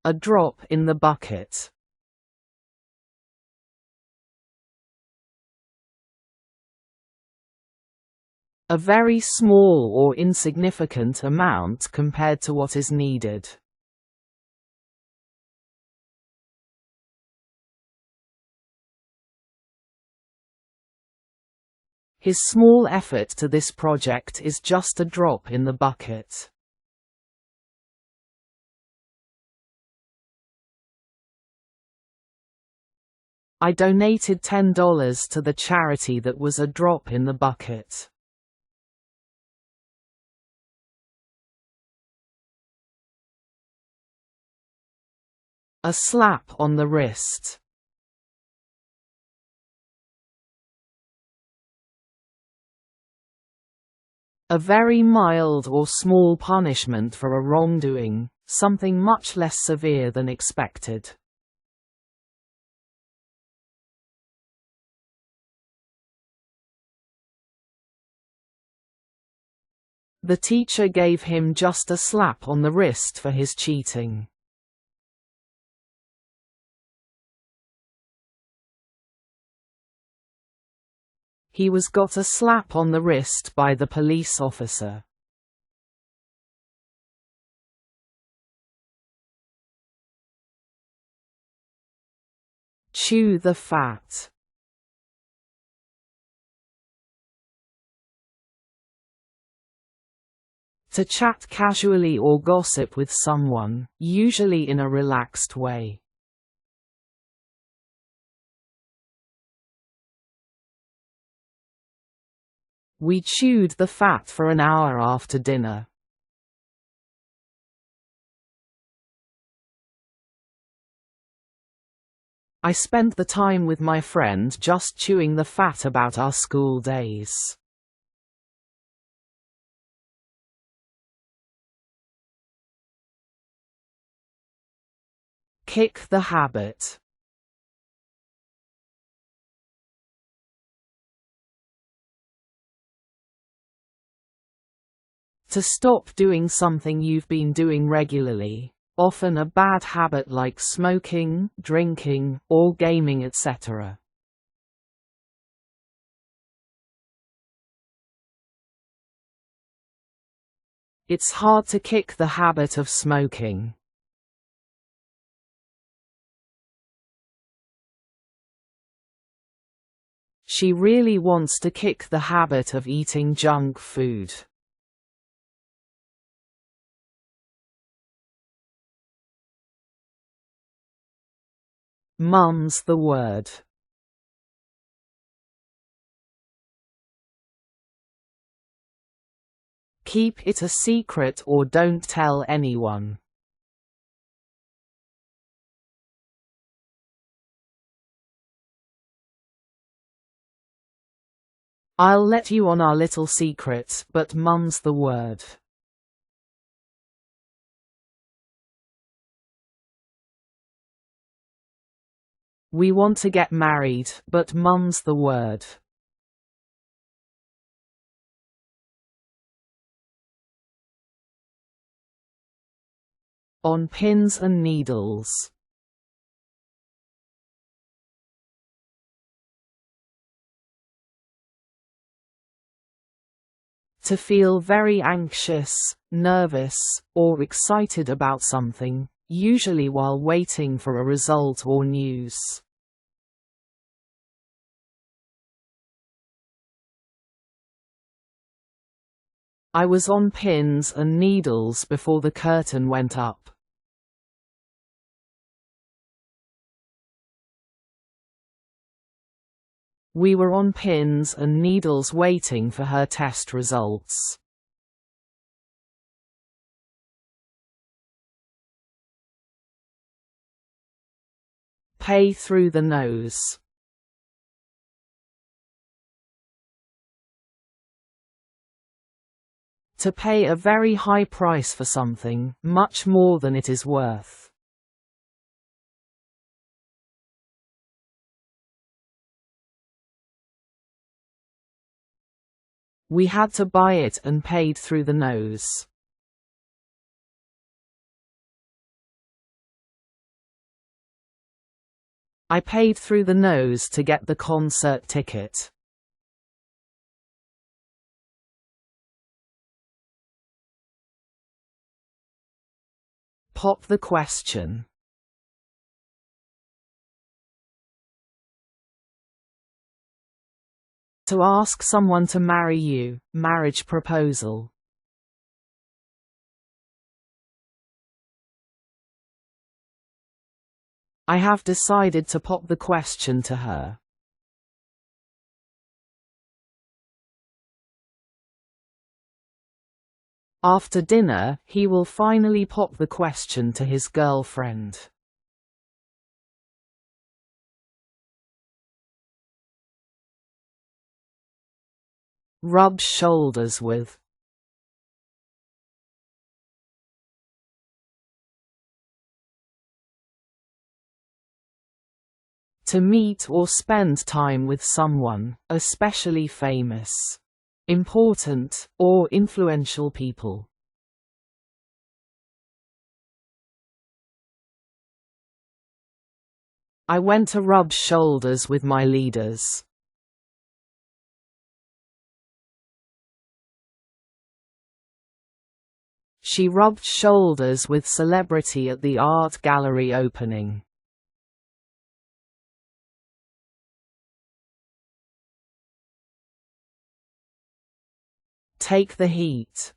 A drop in the bucket. A very small or insignificant amount compared to what is needed. His small effort to this project is just a drop in the bucket. I donated $10 to the charity that was a drop in the bucket. A slap on the wrist. A very mild or small punishment for a wrongdoing, something much less severe than expected. The teacher gave him just a slap on the wrist for his cheating. He was got a slap on the wrist by the police officer. Chew the fat. To chat casually or gossip with someone, usually in a relaxed way. We chewed the fat for an hour after dinner. I spent the time with my friend just chewing the fat about our school days. Kick the habit. To stop doing something you've been doing regularly, often a bad habit like smoking, drinking, or gaming, etc. It's hard to kick the habit of smoking. She really wants to kick the habit of eating junk food. Mum's the word. Keep it a secret or don't tell anyone. I'll let you on our little secret, but mum's the word. We want to get married, but mum's the word. On pins and needles. To feel very anxious, nervous, or excited about something, usually while waiting for a result or news. I was on pins and needles before the curtain went up. We were on pins and needles waiting for her test results. Pay through the nose. To pay a very high price for something, much more than it is worth. We had to buy it and paid through the nose. I paid through the nose to get the concert ticket. Pop the question. To ask someone to marry you, marriage proposal. I have decided to pop the question to her. After dinner, he will finally pop the question to his girlfriend. Rub shoulders with. To meet or spend time with someone, especially famous, important, or influential people. I went to rub shoulders with my leaders. She rubbed shoulders with celebrity at the art gallery opening. Take the heat.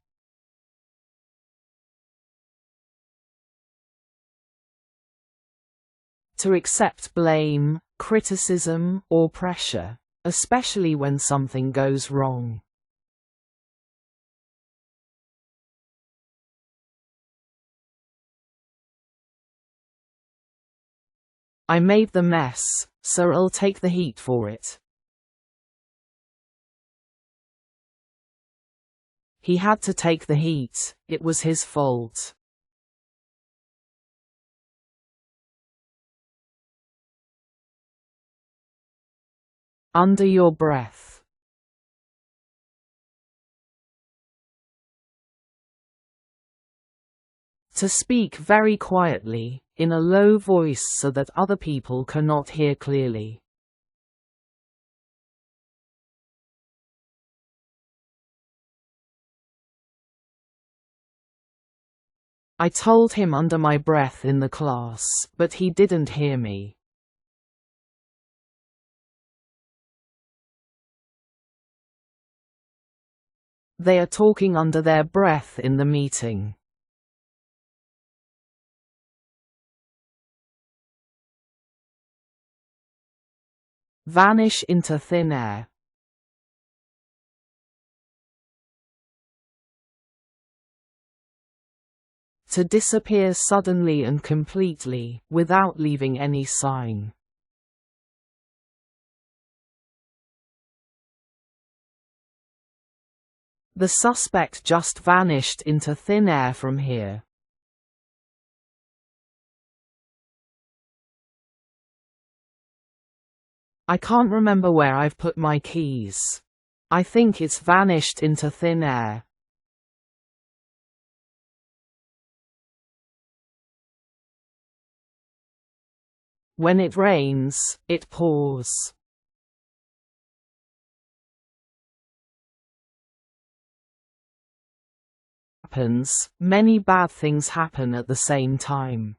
To accept blame, criticism, or pressure, especially when something goes wrong. I made the mess, so I'll take the heat for it. He had to take the heat, it was his fault. Under your breath. To speak very quietly, in a low voice so that other people cannot hear clearly. I told him under my breath in the class, but he didn't hear me. They are talking under their breath in the meeting. Vanish into thin air. To disappear suddenly and completely, without leaving any sign. The suspect just vanished into thin air from here. I can't remember where I've put my keys. I think it's vanished into thin air. When it rains, it pours. Many bad things happen at the same time.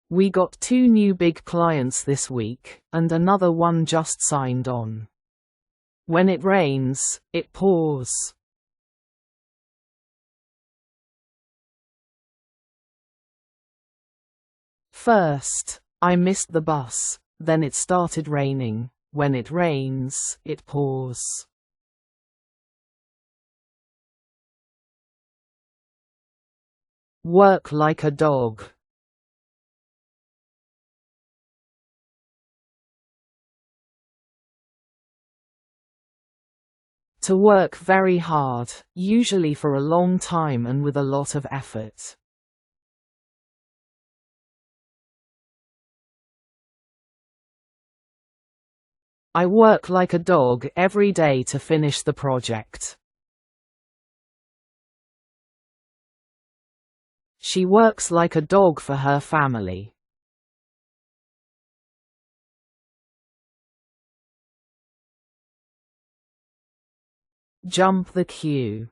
We got 2 new big clients this week, and another one just signed on. When it rains, it pours. First, I missed the bus, then it started raining. When it rains, it pours. Work like a dog. To work very hard, usually for a long time and with a lot of effort. I work like a dog every day to finish the project. She works like a dog for her family. Jump the queue.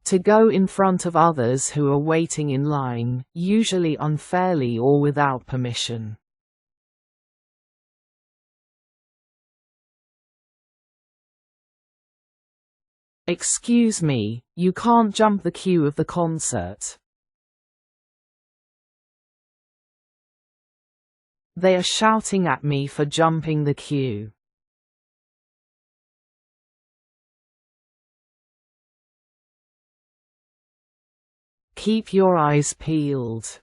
To go in front of others who are waiting in line, usually unfairly or without permission. Excuse me, you can't jump the queue of the concert. They are shouting at me for jumping the queue. Keep your eyes peeled.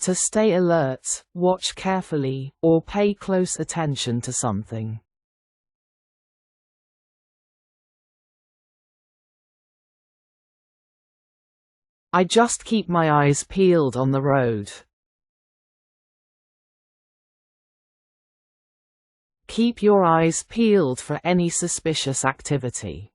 To stay alert, watch carefully, or pay close attention to something. I just keep my eyes peeled on the road. Keep your eyes peeled for any suspicious activity.